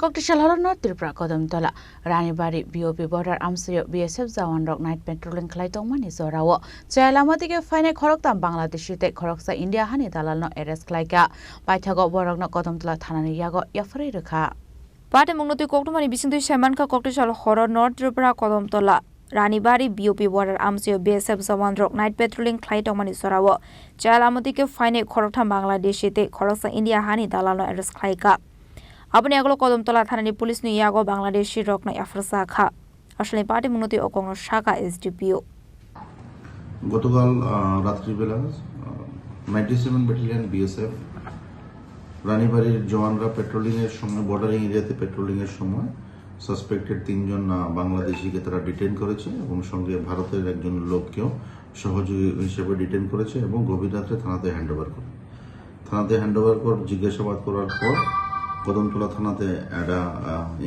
Koktisal Horo North Tripura Kadamtala Ranibari BOP border Amchaio BSF Jawan rok night patrolling Khlai Tongmani Jorao Chaiya Lamatwikhe Phainai Khoroktham Bangladeshi te Khoroksa India Hani Dalal no arrest Khlaikha Paithago Bohrok no Kadamtala Thanani Yago Yapharwi Rwkha Pate mungnoti Tongmani bisintu Manjakha Koktisal Horo North Tripura Kadamtala Ranibari BOP border Amchaio BSF Jawan rok night patrolling Khlai Tongmani Jorao Chaiya Lamatwikhe Phainai Khoroktham Bangladeshi te Khoroksa India Hani Dalal no arrest Khlaikha Abani Yago Kadamtala Thanani police ni Yago Bangladeshi rok no Yapharwi আসলে party মুনতি ও কোন শাখা SDPO গতকাল রাত্রিবেলা 97 battalion BSF রানিবাড়ির জওয়ানরা patrolling এর সময় bordering এরিয়াতে patrolling এর সময় সাসপেক্টেড তিনজন বাংলাদেশিকে তারা ডিটেইন করেছে এবং সঙ্গে ভারতের একজন লোককেও সহযোগী হিসেবে ডিটেইন করেছে এবং গভীর রাতে থানাতে হ্যান্ডওভার করে জিজ্ঞাসাবাদ করার পর কদমতলা থানাতে একটা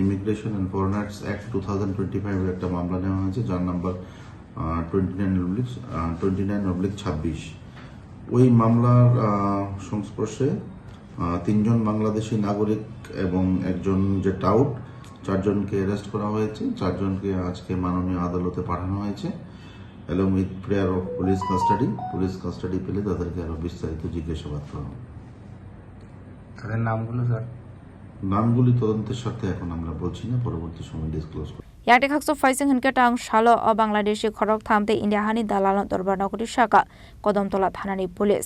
ইমিগ্রেশন এন্ড ফরেনার্স অ্যাক্ট 2025 এর একটা মামলা নেওয়া হয়েছে যার নাম্বার 29/26 ওই মামলার সংস্পর্শে তিনজন বাংলাদেশি নাগরিক এবং একজন যে টাউট চারজনকে অ্যারেস্ট করা হয়েছে চারজনকে আজকে মাননীয় আদালতে পাঠানো হয়েছে along with prayer of police custody পেলে তাদেরকে আরো বিস্তারিত জিজ্ঞাসাবাদ করা হবে তাদের নামগুলো স্যার নামগুলি তদন্তের সাথে এখন আমরা বলছি না পরবর্তী সময় ডিসক্লোজ করব ইয়াতে খাকসো ফাইসিং হনকে টাং শালো ও বাংলাদেশি খরকথাম তে ইন্ডিয়া হানি দালাল দরবার নগরী শাখা কদমতলা থানানি পুলিশ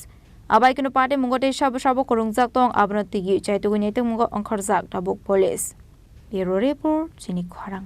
আবাই কোনো পার্টি মুঙ্গতে সব করুংজাক তং আবনতিগি চাইতুগুনি তে মুঙ্গ অংখরজাক দাবুক পুলিশ ব্যুরো রিপোর্ট চিনি খরাং